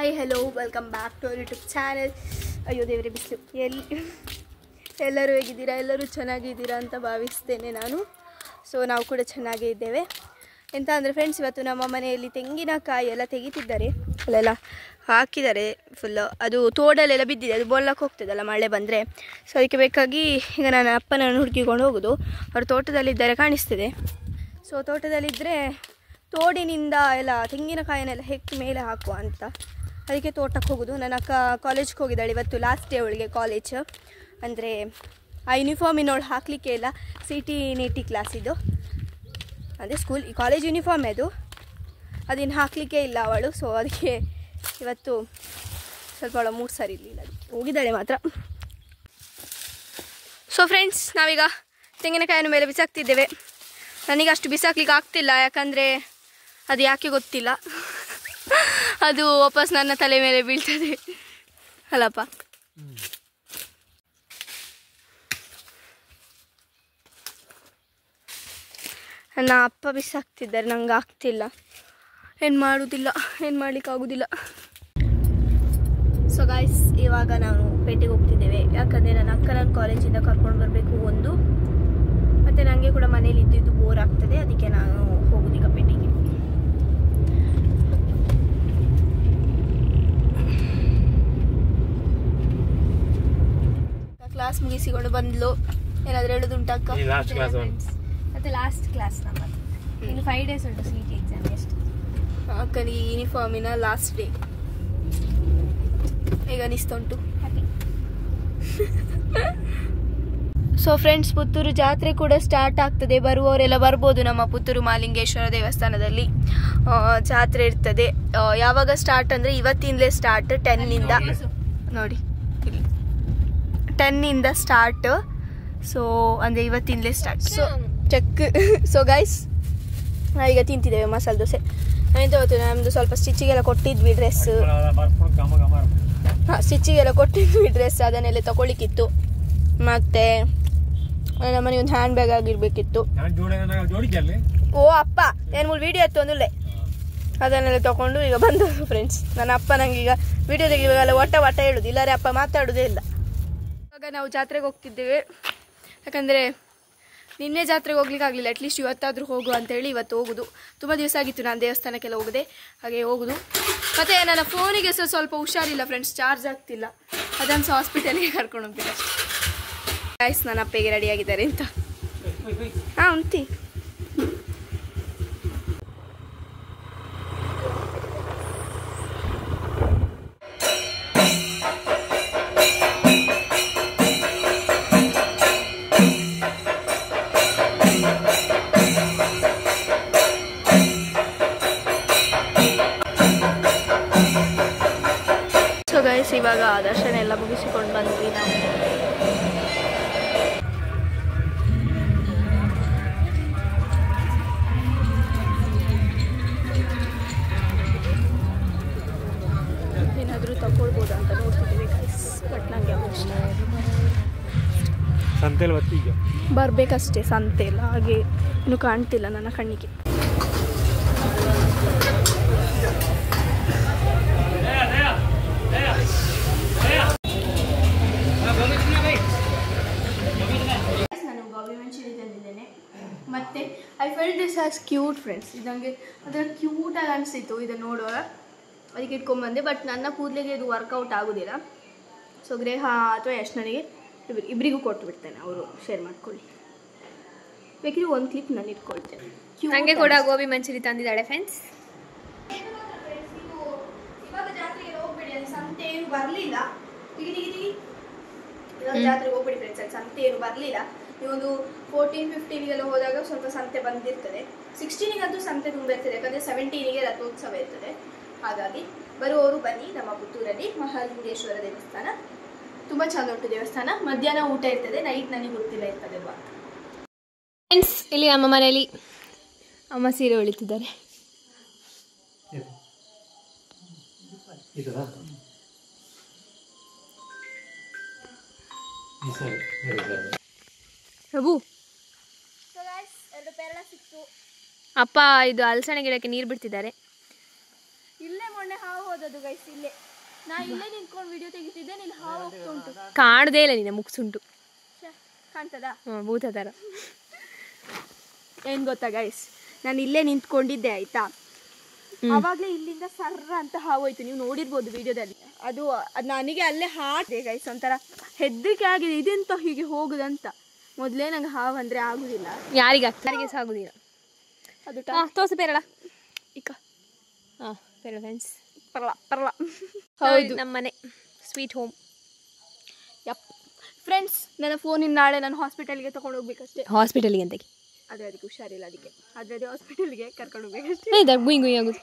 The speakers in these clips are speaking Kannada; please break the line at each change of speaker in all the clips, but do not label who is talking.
Hi hello welcome back to our YouTube channel. ಅಯ್ಯೋ ದೇವರೇ ಬಿಸಿಲು. ಎಲ್ಲರೂ ಹೇಗಿದ್ದೀರಾ? ಎಲ್ಲರೂ ಚೆನ್ನಾಗಿದ್ದೀರಾ ಅಂತ ಭಾವಿಸ್ತೇನೆ ನಾನು. ಸೊ ನಾವು ಕೂಡ ಚೆನ್ನಾಗೇ ಇದ್ದೇವೆ. ಎಂತ ಅಂದರೆ ಫ್ರೆಂಡ್ಸ್, ಇವತ್ತು ನಮ್ಮ ಮನೆಯಲ್ಲಿ ತೆಂಗಿನಕಾಯಿ ಎಲ್ಲ ತೆಗಿತಿದ್ದಾರೆ, ಅಲ್ಲೆಲ್ಲ ಹಾಕಿದ್ದಾರೆ ಫುಲ್ಲು. ಅದು ತೋಡಲ್ಲೆಲ್ಲ ಬಿದ್ದಿದೆ, ಅದು ಬೋಲ್ಲಕ್ಕೆ ಹೋಗ್ತದಲ್ಲ ಮಳೆ ಬಂದರೆ. ಸೊ ಅದಕ್ಕೆ ಬೇಕಾಗಿ ಈಗ ನಾನು ಅಪ್ಪನನ್ನು ಹುಡುಕಿಕೊಂಡು ಹೋಗೋದು. ಅವರು ತೋಟದಲ್ಲಿದ್ದಾರೆ ಕಾಣಿಸ್ತಿದೆ. ಸೊ ತೋಟದಲ್ಲಿದ್ದರೆ ತೋಡಿನಿಂದ ಎಲ್ಲ ತೆಂಗಿನಕಾಯಿನೆಲ್ಲ ಹೆಕ್ಕಿ ಮೇಲೆ ಹಾಕುವ ಅಂತ, ಅದಕ್ಕೆ ತೋಟಕ್ಕೆ ಹೋಗೋದು. ನನ್ನ ಅಕ್ಕ ಕಾಲೇಜ್ಗೆ ಹೋಗಿದ್ದಾಳೆ, ಇವತ್ತು ಲಾಸ್ಟ್ ಡೇ ಅವಳಿಗೆ ಕಾಲೇಜ್. ಅಂದರೆ ಆ ಯೂನಿಫಾರ್ಮಿನವಳು ಹಾಕಲಿಕ್ಕೆ ಇಲ್ಲ, CT NET ಕ್ಲಾಸ್ ಇದು, ಅದೇ ಸ್ಕೂಲ್ ಕಾಲೇಜ್ ಯೂನಿಫಾರ್ಮ್ ಅದು, ಅದನ್ನು ಹಾಕಲಿಕ್ಕೆ ಇಲ್ಲ ಅವಳು. ಸೊ ಅದಕ್ಕೆ ಇವತ್ತು ಸ್ವಲ್ಪ ಅವಳ ಮೂಡ್ ಸರಿ ಇರಲಿಲ್ಲ, ಅದಕ್ಕೆ ಹೋಗಿದ್ದಾಳೆ ಮಾತ್ರ. ಸೊ ಫ್ರೆಂಡ್ಸ್, ನಾವೀಗ ತೆಂಗಿನಕಾಯಿನ ಮೇಲೆ ಬಿಸಾಕ್ತಿದ್ದೇವೆ. ನನಗೆ ಅಷ್ಟು ಬಿಸಾಕ್ಲಿಕ್ಕೆ ಆಗ್ತಿಲ್ಲ, ಯಾಕಂದರೆ ಅದು ಯಾಕೆ ಗೊತ್ತಿಲ್ಲ, ಅದು ವಾಪಸ್ ನನ್ನ ತಲೆ ಮೇಲೆ ಬೀಳ್ತದೆ ಅಲ್ಲಪ್ಪ. ನನ್ನ ಅಪ್ಪ ಬಿಸಾಕ್ತಿದ್ದಾರೆ, ನಂಗೆ ಆಗ್ತಿಲ್ಲ, ಏನು ಮಾಡಲಿಕ್ಕಾಗೋದಿಲ್ಲ. ಸೊ ಗಾಯ್ಸ್, ಇವಾಗ ನಾವು ಪೇಟೆಗೆ ಹೋಗ್ತಿದ್ದೇವೆ, ಯಾಕಂದರೆ ನನ್ನ ಅಕ್ಕನ ಕಾಲೇಜಿಂದ ಕರ್ಕೊಂಡು ಬರಬೇಕು ಒಂದು, ಮತ್ತು ನನಗೆ ಕೂಡ ಮನೇಲಿ ಇದ್ದು ಬೋರ್ ಆಗ್ತದೆ, ಅದಕ್ಕೆ ನಾನು ಹೋಗೋದೀಗ ಪೇಟೆಗೆ. ಕ್ಲಾಸ್ ಮುಗಿಸಿಕೊಂಡು ಬಂದ್ಲು. ಏನಾದರೂ ಹೇಳೋದುಂಟಕ್ಕ?
ಮತ್ತೆ ಲಾಸ್ಟ್ ಕ್ಲಾಸ್ ನಮ್ಮದು, ಇನ್ನು 5 days ಉಂಟು CT ಎಕ್ಸಾಮ್ ಎಷ್ಟು.
ಅಕ್ಕನಿಗೆ ಯೂನಿಫಾರ್ಮಿನ ಲಾಸ್ಟ್ ಡೇ ಈಗ ಅನಿಸ್ತುಂಟು, ಹ್ಯಾಪಿ. ಸೊ ಫ್ರೆಂಡ್ಸ್, ಪುತ್ತೂರು ಜಾತ್ರೆ ಕೂಡ ಸ್ಟಾರ್ಟ್ ಆಗ್ತದೆ, ಬರುವವರೆಲ್ಲ ಬರ್ಬೋದು. ನಮ್ಮ ಪುತ್ತೂರು ಮಹಾಲಿಂಗೇಶ್ವರ ದೇವಸ್ಥಾನದಲ್ಲಿ ಜಾತ್ರೆ ಇರ್ತದೆ. ಯಾವಾಗ ಸ್ಟಾರ್ಟ್ ಅಂದರೆ ಇವತ್ತಿಂದಲೇ ಸ್ಟಾರ್ಟ್, 10ನಿಂದ ನೋಡಿ, 10ನಿಂದ ಸ್ಟಾರ್ಟ್. ಸೊ ಅಂದರೆ ಇವತ್ತಿಂದಲೇ start. So check. So guys, ನಾವೀಗ ತಿಂತಿದ್ದೇವೆ ಮಸಾಲೆ ದೋಸೆ. ನಾವೆಂತ ಗೊತ್ತು, ನಮ್ಮದು ಸ್ವಲ್ಪ ಸ್ಟಿಚಿಗೆಲ್ಲ ಕೊಟ್ಟಿದ್ವಿ ಡ್ರೆಸ್, ಸ್ಟಿಚಿಗೆಲ್ಲ ಕೊಟ್ಟಿದ್ವಿ ಡ್ರೆಸ್, ಅದನ್ನೆಲ್ಲ ತಗೊಳ್ಳಿಕ್ಕಿತ್ತು. ಮತ್ತು ನಮ್ಮನೆ ಒಂದು ಹ್ಯಾಂಡ್ ಬ್ಯಾಗ್ ಆಗಿರ್ಬೇಕಿತ್ತು. ಓ ಅಪ್ಪ, ಏನು ಮೂರು ವೀಡಿಯೋ ಎತ್ತು ಒಂದುಳ್ಳೆ, ಅದನ್ನೆಲ್ಲ ತಗೊಂಡು ಈಗ ಬಂದದ್ದು ಫ್ರೆಂಡ್ಸ್. ನನ್ನ ಅಪ್ಪ ನಂಗೆ ಈಗ ವೀಡಿಯೋ ತೆಗಿವಾಗೆಲ್ಲ ಒಟ್ಟ ಹೇಳೋದು, ಇಲ್ಲಾರೆ ಅಪ್ಪ ಮಾತಾಡೋದೇ ಇಲ್ಲ. ಇವಾಗ ನಾವು ಜಾತ್ರೆಗೆ ಹೋಗ್ತಿದ್ದೇವೆ, ಯಾಕಂದರೆ ನಿನ್ನೆ ಜಾತ್ರೆಗೆ ಹೋಗ್ಲಿಕ್ಕೆ ಆಗಲಿಲ್ಲ, ಅಟ್ಲೀಸ್ಟ್ ಇವತ್ತಾದರೂ ಹೋಗುವ ಅಂತೇಳಿ ಇವತ್ತು ಹೋಗೋದು. ತುಂಬ ದಿವಸ ಆಗಿತ್ತು ನಾನು ದೇವಸ್ಥಾನಕ್ಕೆಲ್ಲ ಹೋಗದೆ, ಹಾಗೆ ಹೋಗೋದು. ಮತ್ತು ನನ್ನ ಫೋನಿಗೆ ಸ್ವಲ್ಪ ಹುಷಾರಿಲ್ಲ ಫ್ರೆಂಡ್ಸ್, ಚಾರ್ಜ್ ಆಗ್ತಿಲ್ಲ, ಅದನ್ನು ಸಹ ಹಾಸ್ಪಿಟಲಿಗೆ ಕರ್ಕೊಂಡು ಹೋಗ್ತೀನಿ ಅಷ್ಟೇ. ಗೈಸ್, ನನ್ನ ಅಪ್ಪಗೆ ರೆಡಿಯಾಗಿದ್ದಾರೆ ಅಂತ. ಹಾಂ ಉಂಟಿ. ಸೊ ಗೈಸ್, ಇವಾಗ ದರ್ಶನ ಎಲ್ಲ ಮುಗಿಸಿಕೊಂಡು ಬಂದ್ವಿ ನಾವು. ಏನಾದರೂ ತಗೊಳ್ಬೋದು ಅಂತ ನೋಡ್ತಿದ್ದೀವಿ ಗೈಸ್, ಬಟ್ ನನಗೆ ಇಷ್ಟ ಬರಬೇಕಷ್ಟೇ, ಸಂತೆ ಇಲ್ಲ, ಹಾಗೆ ಇನ್ನೂ ಕಾಣ್ತಿಲ್ಲ ನನ್ನ ಕಣ್ಣಿಗೆ. ನಾನು ಗೋಬಿ ಮಂಚೂರಿ ತಂದಿದ್ದೇನೆ, ಮತ್ತು I felt this as cute friends. ಇದು ನನಗೆ ಅದರ ಕ್ಯೂಟಾಗಿ ಅನಿಸಿತ್ತು ಇದನ್ನು ನೋಡುವಾಗ, ಅದಕ್ಕೆ ಇಟ್ಕೊಂಡ್ಬಂದೆ. ಬಟ್ ನನ್ನ ಕೂದಲಿಗೆ ಇದು ವರ್ಕೌಟ್ ಆಗೋದಿಲ್ಲ. ಸೊ ಗ್ರೇಹ ಅಥವಾ ಯಶ್ನನಿಗೆ ಇಬ್ಬರಿಗೂ ಕೊಟ್ಟು ಬಿಡ್ತೇನೆ, ಅವರು ಶೇರ್ ಮಾಡ್ಕೊಳ್ಳಿ. ಬೇಕಿದ್ರೆ ಒಂದು ಕ್ಲಿಪ್ ನಾನು ಇಟ್ಕೊಳ್ತೇನೆ.
ನನಗೆ ಕೂಡ ಗೋಬಿ ಮಂಚೂರಿ ತಂದಿದ್ದಾಳೆ ಫ್ರೆಂಡ್ಸ್.
ಇವಾಗ ಜಾತ್ರೆಗೆ ಹೋಗ್ಬೇಡಿ, ಅಲ್ಲಿ ಸಂತೆ ಏನು ಬರಲಿಲ್ಲ. ಇವಾಗ ಜಾತ್ರೆಗೆ ಹೋಗ್ಬೇಡಿ ಫ್ರೆಂಡ್ಸ್, ಅಲ್ಲಿ ಸಂತೆ ಏನು ಬರಲಿಲ್ಲ. ನೀವೊಂದು 14-15 ಹೋದಾಗ ಸ್ವಲ್ಪ ಸಂತೆ ಬಂದಿರ್ತದೆ. 16ಗಂತೂ ಸಂತೆ ತುಂಬ ಇರ್ತದೆ, ಯಾಕಂದರೆ 17ಗೆ ರಥೋತ್ಸವ ಇರ್ತದೆ. ಹಾಗಾಗಿ ಬರುವವರು ಬನ್ನಿ. ನಮ್ಮ ಪುತ್ತೂರಲ್ಲಿ ಮಹಾಲಿಂಗೇಶ್ವರ ದೇವಸ್ಥಾನ ತುಂಬ ಚಂದ ಉಂಟು ದೇವಸ್ಥಾನ. ಮಧ್ಯಾಹ್ನ ಊಟ ಇರ್ತದೆ, ನೈಟ್ ನನಗೆ ಗೊತ್ತಿಲ್ಲ ಇರ್ತದಲ್ವಾ.
ಫ್ರೆಂಡ್ಸ್, ಇಲ್ಲಿ ನಮ್ಮ ಮನೆಯಲ್ಲಿ ಅಮ್ಮ ಸೀರೆ ಹೊಳಿತಿದ್ದಾರೆ. ಪ್ರಭು,
ಎರಡು ಪೇರಳ ಸಿಕ್ತು.
ಅಪ್ಪ ಇದು ಹಲಸಣೆ ಗಿಡಕ್ಕೆ ನೀರು ಬಿಡ್ತಿದ್ದಾರೆ.
ಇಲ್ಲೇ ಮೊನ್ನೆ ಹಾವು ಹೋದದ್ದು ಗೈಸ್, ಇಲ್ಲೇ ನಾ ಇಲ್ಲೇ ನಿಂತ್ಕೊಂಡು ವಿಡಿಯೋ ತೆಗಿತಿದ್ದೆ, ನೀನು ಹಾವು ಹೋಗ್ತಾ ಉಂಟು.
ಕಾಣದೇ ಇಲ್ಲ ನಿನ್ನ ಮುಗ್ಸುಂಟು,
ಕಾಣ್ತದಾ?
ಭೂತ ಥರ.
ಏನು ಗೊತ್ತಾ ಗೈಸ್, ನಾನು ಇಲ್ಲೇ ನಿಂತ್ಕೊಂಡಿದ್ದೆ ಆಯ್ತಾ, ಅವಾಗಲೇ ಇಲ್ಲಿಂದ ಸರ್ರ ಅಂತ ಹಾವು ಹೋಯ್ತು. ನೀವು ನೋಡಿರ್ಬೋದು ವಿಡಿಯೋದಲ್ಲಿ. ಅದು ನನಗೆ ಅಲ್ಲೇ ಹಾಟಿದೆ ಗೈಸ್, ಒಂಥರ ಹೆದರಿಕೆ ಆಗಿದೆ, ಇದೆಂತ ಹೀಗೆ ಹೋಗುದಂತ. ಮೊದಲೇ ನಂಗೆ ಹಾವು ಅಂದರೆ ಆಗುದಿಲ್ಲ,
ಯಾರಿಗೆ ಸಾಗುದಿಲ್ಲ.
ಅದು
ತೋರ್ಸು ಪೇರಳ ಇಕ್ಕ. ಹಾಂ ಪೇರಳ ಫ್ರೆಂಡ್ಸ್,
ಪರಲ
ಹೌದು ನಮ್ಮ ಮನೆ ಸ್ವೀಟ್ ಹೋಮ್.
ಯಪ್ ಫ್ರೆಂಡ್ಸ್, ನನ್ನ ಫೋನಿನ ನಾಳೆ ನಾನು ಹಾಸ್ಪಿಟಲ್ಗೆ ತೊಗೊಂಡು ಹೋಗ್ಬೇಕಷ್ಟೇ.
ಹಾಸ್ಪಿಟಲ್ಗೆ ಅಂತಕ್ಕೆ
ಅದಕ್ಕೆ ಹುಷಾರಿಲ್ಲ, ಅದಕ್ಕೆ ಅದೇ ಹಾಸ್ಪಿಟಲ್ಗೆ ಕರ್ಕೊಂಡು ಹೋಗ್ಬೇಕಷ್ಟೇ.
ಗುಯ್ ಗುಯ್ ಆಗುದು.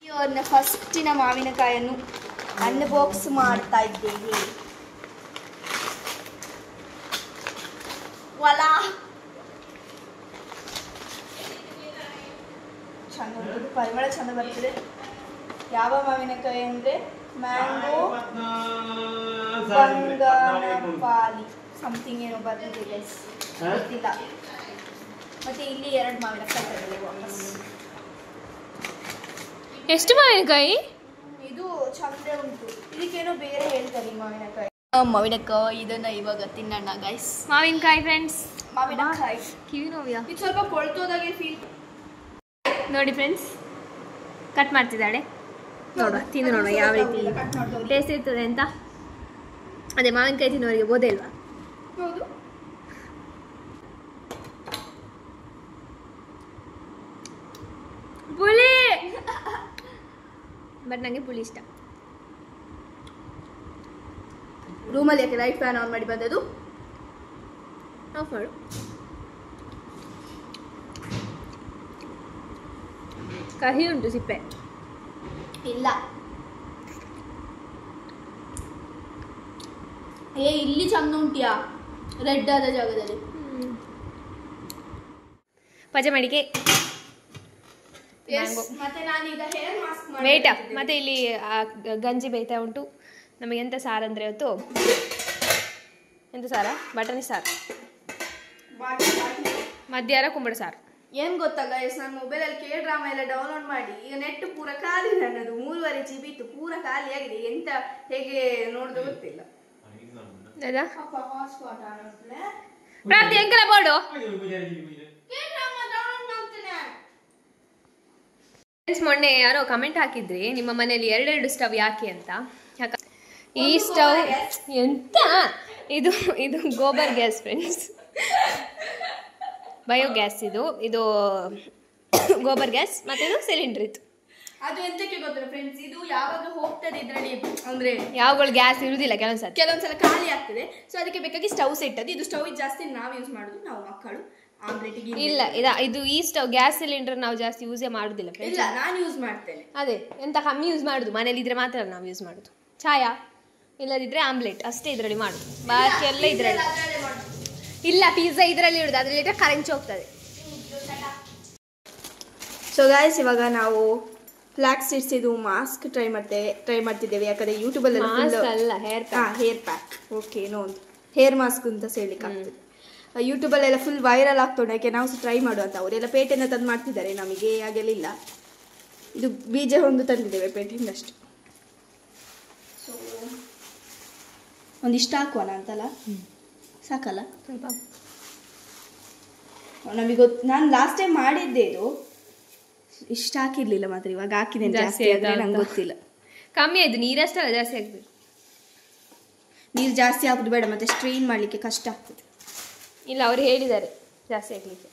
ಇವನ್ನ ಫಸ್ಟಿನ ಮಾವಿನಕಾಯನ್ನು ಅನ್ಬಾಕ್ಸ್ ಮಾಡ್ತಾ ಇದ್ದೇವೆ. ವಲಾ ಚಂದ, ಪರಿಮಳ ಚಂದ ಬರ್ತದೆ. ಯಾವ ಮಾವಿನಕಾಯಿ ಅಂದರೆ ಮ್ಯಾಂಗೋ ಬಂಗನಪಾಲಿ ಸಮಥಿಂಗ್ ಏನೋ ಬರ್ತಿದೆ ಗೈಸ್, ಗೊತ್ತಿಲ್ಲ. ಮತ್ತೆ ಇಲ್ಲಿ 2 ಮಾವಿನಕಾಯಿ ತರಲಿ ವಾಪಸ್.
ಎಷ್ಟು ಮಾವಿನಕಾಯಿ?
ಇದು ಚಂದ ಉಂಟು, ಇದಕ್ಕೇನೋ ಬೇರೆ ಹೇಳ್ತಾರೆ ಈ ಮಾವಿನಕಾಯಿ. ಮಾವಿನಕಾಯಿ ಇದನ್ನ ಇವಾಗ ತಿನ್ನೋಣ ಗೈಸ್.
ಮಾವಿನಕಾಯಿ ಫ್ರೆಂಡ್ಸ್,
ಮಾವಿನಕಾಯಿ
ಕಿವಿ ನೋವ್ಯಾ?
ಇದು ಸ್ವಲ್ಪ ಕೊಳ್ತೋದಾಗೆ ಫೀಲ್.
ನೋಡಿ ಫ್ರೆಂಡ್ಸ್, ಕಟ್ ಮಾಡ್ತಿದ್ದಾಳೆ, ನೋಡುವ ತಿಂದು ನೋಡುವ ಯಾವ ರೀತಿ ಟೇಸ್ಟ್ ಇರ್ತದೆ ಅಂತ. ಅದೇ ಮಾವಿನಕಾಯಿ ತಿನ್ನೋರಿಗೆ ಬೋಧೆ ಇಲ್ವಾ?
ಹೌದು.
ಪುಳಿ ಬಟ್ ನನಗೆ ಪುಳಿ ಇಷ್ಟ.
ರೂಮಲ್ಲಿ ಯಾಕೆ ಲೈಟ್ ಫ್ಯಾನ್ ಆನ್ ಮಾಡಿ ಬಂದದ್ದು?
ಆಫ್ ಮಾಡು. ಕಹಿ ಉಂಟು ಸಿಪ್ಪೆ.
ಇಲ್ಲ ಇಲ್ಲಿ ಚಂದ ಉಂಟಿಯಾ ರೆಡ್ ಆದ ಜಾಗದಲ್ಲಿ.
ಪಜೆ ಮಾಡಿಕೆ
ಮತ್ತೆ ನಾನೀಗ ಹೇರ್ ಮಾಸ್ಕ್
ವೇಟ. ಮತ್ತೆ ಇಲ್ಲಿ ಗಂಜಿ ಬೇಯ್ತಾ ಉಂಟು. ನಮಗೆ ಎಂತ ಸಾರು ಅಂದರೆ ಇವತ್ತು ಎಂತ ಸಾರ? ಬಟಾಣಿ ಸಾರು, ಮಧ್ಯಾಹ್ನ ಕುಂಬಳ ಸಾರು.
ಏನ್ ಗೊತ್ತಾ ಗೈಸ್, ನಾನು ಮೊಬೈಲಲ್ಲಿ ಕೆ ಡ್ರಾಮಾ ಎಲ್ಲ ಡೌನ್ಲೋಡ್ ಮಾಡಿ ಈಗ ನೆಟ್ ಪೂರ ಖಾಲಿ, ನನ್ನದು 3.5 GB ಇತ್ತು, ಪೂರ ಖಾಲಿ ಆಗಿದೆ. ಎಂತ ಹೇಗೆ ನೋಡ್ದು ಗೊತ್ತಿಲ್ಲ.
ಪ್ರಾಪ್ತಿ ಎಂಕಲ ಬೋರ್ಡು ಮೊನ್ನೆ ಯಾರೋ ಕಮೆಂಟ್ ಹಾಕಿದ್ರಿ ನಿಮ್ಮ ಮನೆಯಲ್ಲಿ 2 ಸ್ಟವ್ ಯಾಕೆ ಅಂತ. ಈ ಸ್ಟವ್ ಎಂತ ಇದು ಗೋಬರ್ ಗ್ಯಾಸ್ ಫ್ರೆಂಡ್ಸ್, ಬಯೋಗ್ಯಾಸ್. ಇದು ಗೋಬರ್ ಗ್ಯಾಸ್, ಮತ್ತೆ ಇದು ಸಿಲಿಂಡರ್. ಇತ್ತು
ಅದು ಎಂತಕ್ಕೆ ಗೊತ್ತಿಲ್ಲ ಫ್ರೆಂಡ್ಸ್, ಇದು ಯಾವಾಗ ಹೋಗ್ತದೆ ಇದ್ರಲ್ಲಿ ಅಂದ್ರೆ
ಯಾವಾಗಲೂ ಗ್ಯಾಸ್ ಇರುವುದಿಲ್ಲ,
ಕೆಲವೊಂದ್ಸಲ ಖಾಲಿ ಆಗ್ತದೆ. ಸೊ ಅದಕ್ಕೆ ಬೇಕಾಗಿ ಸ್ಟವ್ ಸೆಟ್ಟದು. ಇದು ಸ್ಟವ್ ಜಾಸ್ತಿ ನಾವು ಯೂಸ್ ಮಾಡುದು, ನಾವು ಮಕ್ಕಳು ಆಮ್ಲೆಟ್ಗೆ.
ಇಲ್ಲ ಇದು ಈ ಸ್ಟವ್ ಗ್ಯಾಸ್ ಸಿಲಿಂಡರ್ ನಾವು ಜಾಸ್ತಿ ಯೂಸೇ ಮಾಡುದಿಲ್ಲ ಫ್ರೆಂಡ್ಸ್.
ಇಲ್ಲ, ನಾನು ಯೂಸ್ ಮಾಡ್ತೇನೆ.
ಅದೇ ಎಂತ ಕಮ್ಮಿ ಯೂಸ್ ಮಾಡುದು, ಮನೇಲಿ ಇದ್ರೆ ಮಾತ್ರ ನಾವು ಯೂಸ್ ಮಾಡುದು. ಚಾಯಾ ಇಲ್ಲದಿದ್ರೆ ಆಮ್ಲೆಟ್ ಅಷ್ಟೇ ಇದರಲ್ಲಿ ಮಾಡುದು, ಬಾಕಿ ಎಲ್ಲ ಇದರಲ್ಲಿ. ಇಲ್ಲ ಪಿಜ್ಜಾ ಇದರಲ್ಲಿ ಇಡುದು, ಅದರಲ್ಲಿ ಇಟ್ಟರೆ ಕರೆಂಚಿ ಹೋಗ್ತದೆ.
ಸೊ ಗಾಯ್ಸ್, ಇವಾಗ ನಾವು ಫ್ಲಾಕ್ಸ್ ಸೀಡ್ಸ್ ಇದು ಮಾಸ್ಕ್ ಟ್ರೈ ಮಾಡ್ತಿದ್ದೇವೆ. ಯಾಕಂದ್ರೆ ಯೂಟ್ಯೂಬಲ್ಲಿ
ಅಲ್ಲ ಹೇರ್
ಪ್ಯಾಕ್ ಓಕೆ ಏನೋ ಒಂದು ಹೇರ್ ಮಾಸ್ಕ್ ಅಂತ ಹೇಳಲಿಕ್ಕೆ ಆಗ್ತದೆ. ಯೂಟ್ಯೂಬಲ್ಲೆಲ್ಲ ಫುಲ್ ವೈರಲ್ ಆಗ್ತೋಣ, ಯಾಕೆ ನಾವು ಸಹ ಟ್ರೈ ಮಾಡುವಂತ. ಅವರೆಲ್ಲ ಪೇಟೆಯಿಂದ ತಂದು ಮಾಡ್ತಿದ್ದಾರೆ, ನಮಗೆ ಹಾಗೆಲ್ಲ. ಇದು ಬೀಜ ಒಂದು ತಂದಿದ್ದೇವೆ ಪೇಟೆಯಿಂದಷ್ಟು. ಸೊ ಒಂದಿಷ್ಟು ಹಾಕುವನ ಅಂತಲ್ಲ, ಸಾಕಲ್ಲ
ಸ್ವಲ್ಪ.
ನಮಗೆ ನಾನು ಲಾಸ್ಟ್ ಟೈಮ್ ಮಾಡಿದ್ದೆ, ಇದು ಇಷ್ಟ ಹಾಕಿರ್ಲಿಲ್ಲ ಮಾತ್ರ. ಇವಾಗ ಹಾಕಿದ್ದೇನೆ ಜಾಸ್ತಿ ಆದ್ರೆ ನಂಗೆ ಗೊತ್ತಿಲ್ಲ.
ಕಮ್ಮಿ ಆಯ್ತು, ನೀರಷ್ಟಲ್ಲ ಜಾಸ್ತಿ ಆಗ್ತದೆ.
ನೀರು ಜಾಸ್ತಿ ಹಾಕುದು ಬೇಡ, ಮತ್ತೆ ಸ್ಟ್ರೈನ್ ಮಾಡಲಿಕ್ಕೆ ಕಷ್ಟ ಆಗ್ತದೆ.
ಇಲ್ಲ ಅವರು ಹೇಳಿದ್ದಾರೆ ಜಾಸ್ತಿ ಹಾಕ್ಲಿಕ್ಕೆ.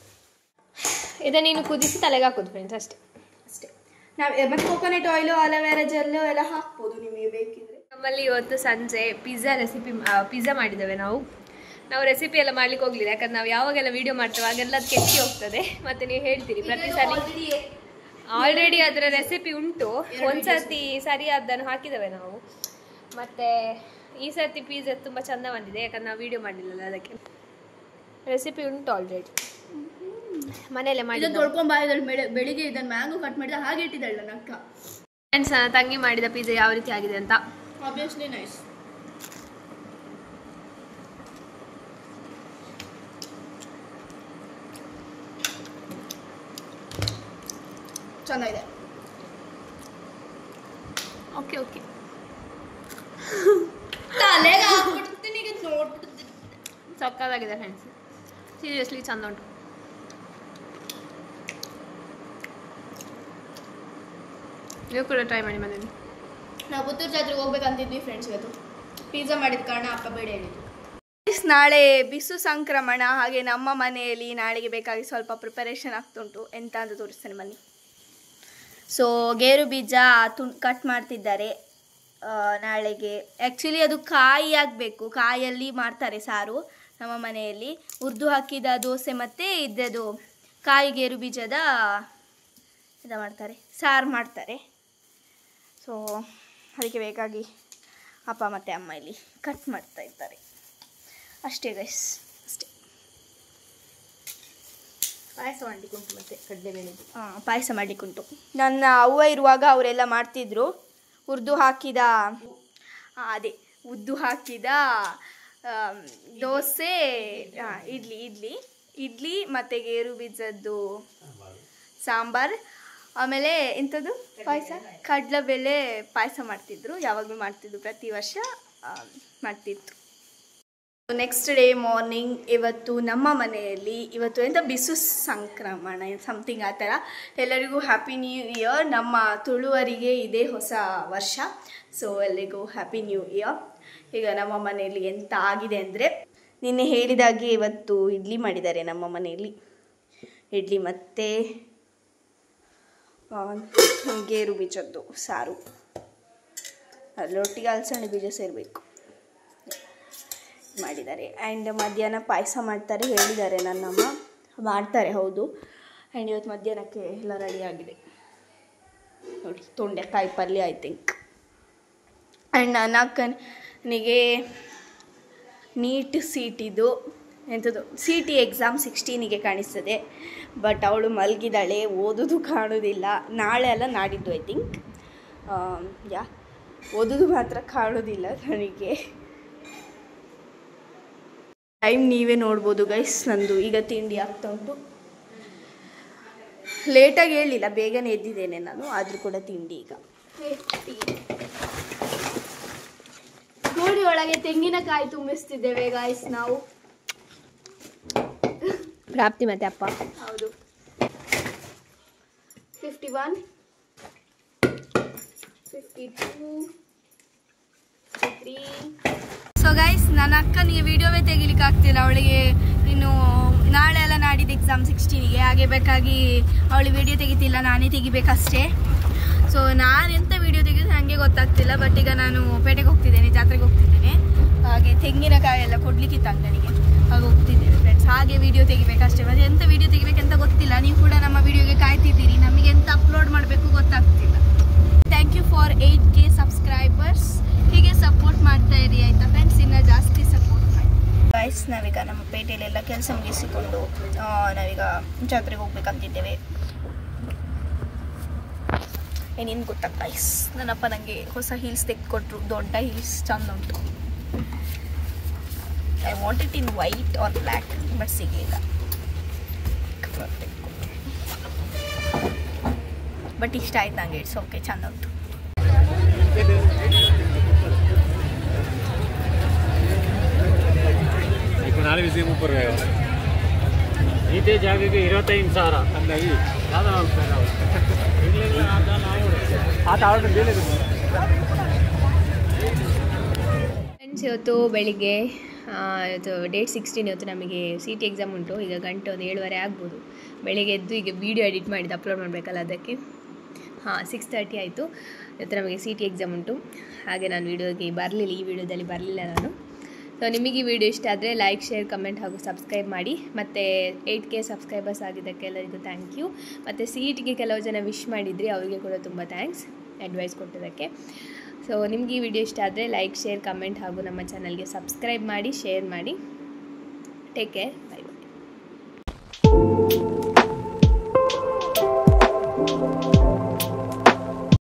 ಇದನ್ನ ನೀನು ಕುದಿಸಿ ತಲೆಗೆ ಹಾಕೋದು ಫ್ರೆಂಡ್ಸ್, ಅಷ್ಟೇ.
ನಾವು ಮತ್ತೆ ಕೋಕೋನಟ್ ಆಯಿಲು, ಅಲೋವೆರಾ ಜೆಲ್ಲು ಎಲ್ಲ ಹಾಕ್ಬೋದು ನಿಮಗೆ ಬೇಕಿದ್ರೆ.
ನಮ್ಮಲ್ಲಿ ಇವತ್ತು ಸಂಜೆ ಪಿಜ್ಜಾ ಮಾಡಿದ್ದೇವೆ. ನಾವು ರೆಸಿಪಿ ಎಲ್ಲ ಮಾಡ್ಲಿಕ್ಕೆ ಹೋಗ್ಲಿಲ್ಲ, ಯಾಕಂದ್ರೆ ನಾವು ಯಾವಾಗೆಲ್ಲ ವಿಡಿಯೋ ಮಾಡ್ತೇವೆ ಆಗೆಲ್ಲ ಅದು ಕೆಚ್ಚಿ ಹೋಗ್ತದೆ. ಮತ್ತೆ ನೀವು ಹೇಳ್ತೀರಿ ಪ್ರತಿ ಸಲ. ಆಲ್ರೆಡಿ ಅದರ ರೆಸಿಪಿ ಉಂಟು, ಒಂದ್ಸರ್ತಿ ಸರಿಯಾದನ್ನು ಹಾಕಿದ್ದೇವೆ ನಾವು. ಮತ್ತೆ ಈ ಸರ್ತಿ ಪಿಜ್ಜಾ ತುಂಬ ಚಂದ ಬಂದಿದೆ, ಯಾಕಂದ್ರೆ ನಾವು ವಿಡಿಯೋ ಮಾಡಲಿಲ್ಲ, ಅದಕ್ಕೆ ರೆಸಿಪಿ ಉಂಟು ಆಲ್ರೆಡಿ. ಮನೆಯಲ್ಲೇ ಮಾಡಿ
ಬೆಳಿಗ್ಗೆ ಇದನ್ನು ಮ್ಯಾಂಗೋ ಕಟ್ ಮಾಡಿದ ಹಾಗೆ ಇಟ್ಟಿದ್ದಾಳೆ ನನ್ನ ಅಕ್ಕ.
ಫ್ರೆಂಡ್ಸ್, ತಂಗಿ ಮಾಡಿದ ಪಿಜ್ಜಾ ಯಾವ ರೀತಿ ಆಗಿದೆ ಅಂತ.
Obviously nice. ಚೆನ್ನಾಗಿದೆ.
ಓಕೆ ಓಕೆ
ತಲೆಗೆ ಹಾಕ್ಬಿಡ್ತೀನಿ ಈಗ ನೋಡ್ಬಿಡ್ತೀನಿ.
ಸಕ್ಕತ್ತಾಗಿದೆ ಫ್ರೆಂಡ್ಸ್, ಸೀರಿಯಸ್ಲಿ ಚಂದ ಉಂಟು. ನೀವು ಕೂಡ ಟ್ರೈ ಮಾಡಿ ಮನೇಲಿ.
ನಾವು ಪುತ್ತೂರು ಜಾತ್ರೆಗೆ ಹೋಗ್ಬೇಕಂತಿದ್ವಿ ಫ್ರೆಂಡ್ಸ್. ಇವತ್ತು ಪಿಜ್ಜಾ ಮಾಡಿದ ಕಾರಣ ಅಪ್ಪ ಬೇಡ ಹೇಳಿದ್ರು. ನಾಳೆ ಬಿಸು ಸಂಕ್ರಮಣ, ಹಾಗೆ ನಮ್ಮ ಮನೆಯಲ್ಲಿ ನಾಳೆಗೆ ಬೇಕಾಗಿ ಸ್ವಲ್ಪ ಪ್ರಿಪರೇಷನ್ ಆಗ್ತುಂಟು. ಎಂತ ಅಂತ ತೋರಿಸ್ತೇನೆ ಬನ್ನಿ. ಸೊ ಗೇರು ಬೀಜ ಕಟ್ ಮಾಡ್ತಿದ್ದಾರೆ ನಾಳೆಗೆ. ಆ್ಯಕ್ಚುಲಿ ಅದು ಕಾಯಿ ಆಗಬೇಕು, ಕಾಯಲ್ಲಿ ಮಾಡ್ತಾರೆ ಸಾರು ನಮ್ಮ ಮನೆಯಲ್ಲಿ. ಉರ್ದು ಹಾಕಿದ ದೋಸೆ ಮತ್ತು ಇದ್ದದು ಕಾಯಿ ಗೇರು ಬೀಜದ ಇದು ಮಾಡ್ತಾರೆ, ಸಾರು ಮಾಡ್ತಾರೆ. ಸೊ ಅದಕ್ಕೆ ಬೇಕಾಗಿ ಅಪ್ಪ ಮತ್ತು ಅಮ್ಮ ಇಲ್ಲಿ ಕಟ್ ಮಾಡ್ತಾ ಇದ್ದಾರೆ ಅಷ್ಟೇ ಗೈಸ್, ಅಷ್ಟೇ.
ಪಾಯಸ ಮಾಡಲಿಕ್ಕುಂಟು ಮತ್ತು ಕಡಲೆಬೇಳೆದು.
ಪಾಯಸ ಮಾಡಲಿಕ್ಕುಂಟು. ನನ್ನ ಅವ್ವ ಇರುವಾಗ ಅವರೆಲ್ಲ ಮಾಡ್ತಿದ್ರು. ಉದ್ದು ಹಾಕಿದ ದೋಸೆ, ಇಡ್ಲಿ ಮತ್ತು ಗೇರು ಬೀಜದ್ದು ಸಾಂಬಾರು, ಆಮೇಲೆ ಇಂಥದ್ದು ಪಾಯಸ, ಕಡಲೆಬೇಳೆ ಪಾಯಸ ಮಾಡ್ತಿದ್ರು. ಯಾವಾಗಲೂ ಮಾಡ್ತಿದ್ರು, ಪ್ರತಿ ವರ್ಷ ಮಾಡ್ತಿತ್ತು. ನೆಕ್ಸ್ಟ್ ಡೇ ಮಾರ್ನಿಂಗ್ ಇವತ್ತು ನಮ್ಮ ಮನೆಯಲ್ಲಿ ಎಂತ ಬಿಸು ಸಂಕ್ರಮಣ ಸಮಥಿಂಗ್ ಆ ಥರ. ಎಲ್ಲರಿಗೂ ಹ್ಯಾಪಿ ನ್ಯೂ ಇಯರ್. ನಮ್ಮ ತುಳುವರಿಗೆ ಇದೇ ಹೊಸ ವರ್ಷ. ಸೊ ಎಲ್ಲರಿಗೂ ಹ್ಯಾಪಿ ನ್ಯೂ ಇಯರ್. ಈಗ ನಮ್ಮ ಮನೆಯಲ್ಲಿ ಎಂತ ಆಗಿದೆ ಅಂದರೆ, ನಿನ್ನೆ ಹೇಳಿದಾಗೆ ಇವತ್ತು ಇಡ್ಲಿ ಮಾಡಿದ್ದಾರೆ ನಮ್ಮ ಮನೆಯಲ್ಲಿ. ಇಡ್ಲಿ ಮತ್ತು ಗೇರು ಬೀಜದ್ದು ಸಾರು, ಅಲ್ಲೊಟ್ಟಿಗೆ ಅಲಸಂದೆ ಬೀಜ ಸೇರಬೇಕು ಮಾಡಿದ್ದಾರೆ. ಆ್ಯಂಡ್ ಮಧ್ಯಾಹ್ನ ಪಾಯಸ ಮಾಡ್ತಾರೆ ಹೇಳಿದ್ದಾರೆ ನನ್ನಮ್ಮ. ಮಾಡ್ತಾರೆ ಹೌದು. ಆ್ಯಂಡ್ ಇವತ್ತು ಮಧ್ಯಾಹ್ನಕ್ಕೆ ಎಲ್ಲ ರೆಡಿಯಾಗಿದೆ ನೋಡಿ. ತೊಂಡೆಕಾಯಿ ಪಲ್ಯ ಐ ಥಿಂಕ್. ಆ್ಯಂಡ್ ನನ್ನ ಅಕ್ಕನಿಗೆ ನೀಟ್ ಸೀಟಿದು ಎಂಥದ್ದು CT ಎಕ್ಸಾಮ್ 16ಗೆ ಕಾಣಿಸ್ತದೆ. ಬಟ್ ಅವಳು ಮಲಗಿದ್ದಾಳೆ, ಓದೋದು ಕಾಣೋದಿಲ್ಲ. ನಾಳೆ ಅಲ್ಲ ನಾಡಿದ್ದು ಐ ಥಿಂಕ್. ಓದೋದು ಮಾತ್ರ ಕಾಣೋದಿಲ್ಲ ನನಗೆ. ಟೈಮ್ ನೀವೇ ನೋಡ್ಬೋದು ಗೈಸ್. ನಂದು ಈಗ ತಿಂಡಿ ಆಗ್ತಾ ಉಂಟು. ಲೇಟಾಗಿ ಹೇಳಿಲ್ಲ, ಬೇಗನೆ ಎದ್ದಿದ್ದೇನೆ ನಾನು, ಆದರೂ ಕೂಡ ತಿಂಡಿ ಈಗ. ಗೋಡಿ ಒಳಗೆ ತೆಂಗಿನಕಾಯಿ ತುಂಬಿಸ್ತಿದ್ದೇವೆ ಗೈಸ್ ನಾವು.
ಪ್ರಾಪ್ತಿ ಮತ್ತೆ ಅಪ್ಪ.
ಹೌದು. 51, 52, 53. ಸೊ ಗೈಸ್, ನನ್ನ ಅಕ್ಕನಿಗೆ ವಿಡಿಯೋವೇ ತೆಗಿಲಿಕ್ಕೆ ಆಗ್ತಿಲ್ಲ. ಅವಳಿಗೆ ಇನ್ನು ನಾಳೆ ಎಲ್ಲ ನಾಡಿದ್ದು ಎಕ್ಸಾಮ್ 16ಗೆ. ಹಾಗೆ ಬೇಕಾಗಿ ಅವಳು ವಿಡಿಯೋ ತೆಗಿತಿಲ್ಲ, ನಾನೇ ತೆಗಿಬೇಕಷ್ಟೇ. ಸೊ ನಾನು ಎಂಥ ವಿಡಿಯೋ ತೆಗೆದು ನನಗೆ ಗೊತ್ತಾಗ್ತಿಲ್ಲ. ಬಟ್ ಈಗ ನಾನು ಪೇಟೆಗೆ ಹೋಗ್ತಿದ್ದೇನೆ, ಜಾತ್ರೆಗೆ ಹೋಗ್ತಿದ್ದೇನೆ. ಹಾಗೆ ತೆಂಗಿನಕಾಯಿ ಎಲ್ಲ ಕೊಡ್ಲಿಕ್ಕಿತ್ತು ಅಂಗಡಿಗೆ, ಹಾಗೆ ಹೋಗ್ತಿದ್ದೇವೆ ಫ್ರೆಂಡ್ಸ್. ಹಾಗೆ ವಿಡಿಯೋ ತೆಗಿಬೇಕಷ್ಟೇ. ಮತ್ತು ಎಂಥ ವಿಡಿಯೋ ತೆಗಿಬೇಕಂತ ಗೊತ್ತಿಲ್ಲ. ನೀವು ಕೂಡ ನಮ್ಮ ವಿಡಿಯೋಗೆ ಕಾಯ್ತಿದ್ದೀರಿ, ನಮಗೆ ಎಂತ ಅಪ್ಲೋಡ್ ಮಾಡಬೇಕು ಗೊತ್ತಾಗ್ತಿಲ್ಲ. Thank you for 8K subscribers. ಹೀಗೆ ಸಪೋರ್ಟ್ ಮಾಡ್ತಾ ಇರಿ ಆಯಿತಾ ಫ್ರೆಂಡ್ಸ್, ಇನ್ನೂ ಜಾಸ್ತಿ ಸಪೋರ್ಟ್ ಮಾಡಿ. ಗೈಸ್, ನಾವೀಗ ನಮ್ಮ ಪೇಟೆಯಲ್ಲೆಲ್ಲ ಕೆಲಸ ಮುಗಿಸಿಕೊಂಡು ನಾವೀಗ ಜಾತ್ರೆಗೆ ಹೋಗ್ಬೇಕಂತಿದ್ದೇವೆ. ಏನೇನು ಗೊತ್ತಾ ಗೈಸ್, ನನ್ನಪ್ಪ ನನಗೆ ಹೊಸ ಹೀಲ್ಸ್ ತೆಗೆದುಕೊಟ್ರು. ದೊಡ್ಡ ಹೀಲ್ಸ್, ಚಂದ ಉಂಟು. I want it in white or black, but ಸಿಗಲಿಲ್ಲ. ಬಟ್ ಇಷ್ಟ ಆಯ್ತು ನನಗೆ. ಇಟ್ಸ್ ಓಕೆ, ಚಂದ ಉಂಟು.
ನಾಳೆ ವಿಷಯ ऊपर गए इतने जाके 25,000 अंदाजी ज़्यादा होता है
ಫ್ರೆಂಡ್ಸ್, ಇವತ್ತು ಬೆಳಿಗ್ಗೆ ಇವತ್ತು ಡೇಟ್ 16. ಇವತ್ತು ನಮಗೆ CT ಎಕ್ಸಾಮ್ ಉಂಟು. ಈಗ ಗಂಟೆ ಒಂದು 7:30 ಆಗ್ಬೋದು. ಬೆಳಿಗ್ಗೆ ಎದ್ದು ಈಗ ವೀಡಿಯೋ ಎಡಿಟ್ ಮಾಡಿದ್ದು ಅಪ್ಲೋಡ್ ಮಾಡಬೇಕಲ್ಲ, ಅದಕ್ಕೆ 6:30 ಆಯಿತು. ಇವತ್ತು ನಮಗೆ CT ಎಕ್ಸಾಮ್ ಉಂಟು. ಹಾಗೆ ನಾನು ವೀಡಿಯೋಗೆ ಬರಲಿಲ್ಲ, ಈ ವಿಡಿಯೋದಲ್ಲಿ ಬರಲಿಲ್ಲ ನಾನು. ಸೊ ನಿಮಗೆ ಈ ವಿಡಿಯೋ ಇಷ್ಟ ಆದರೆ ಲೈಕ್, ಶೇರ್, ಕಮೆಂಟ್ ಹಾಗೂ ಸಬ್ಸ್ಕ್ರೈಬ್ ಮಾಡಿ. ಮತ್ತು 8K ಸಬ್ಸ್ಕ್ರೈಬರ್ಸ್ ಆಗಿದ್ದಕ್ಕೆ ಎಲ್ಲರಿಗೂ ಥ್ಯಾಂಕ್ ಯು. ಮತ್ತು CETಗೆ ಕೆಲವು ಜನ ವಿಶ್ ಮಾಡಿದ್ರಿ, ಅವರಿಗೆ ಕೂಡ ತುಂಬ ಥ್ಯಾಂಕ್ಸ್ ಅಡ್ವೈಸ್ ಕೊಟ್ಟೋದಕ್ಕೆ. ಸೊ ನಿಮಗೆ ಈ ವಿಡಿಯೋ ಇಷ್ಟ ಆದರೆ ಲೈಕ್, ಶೇರ್, ಕಮೆಂಟ್ ಹಾಗೂ ನಮ್ಮ ಚಾನಲ್ಗೆ ಸಬ್ಸ್ಕ್ರೈಬ್ ಮಾಡಿ, ಶೇರ್ ಮಾಡಿ. Take care, bye bye.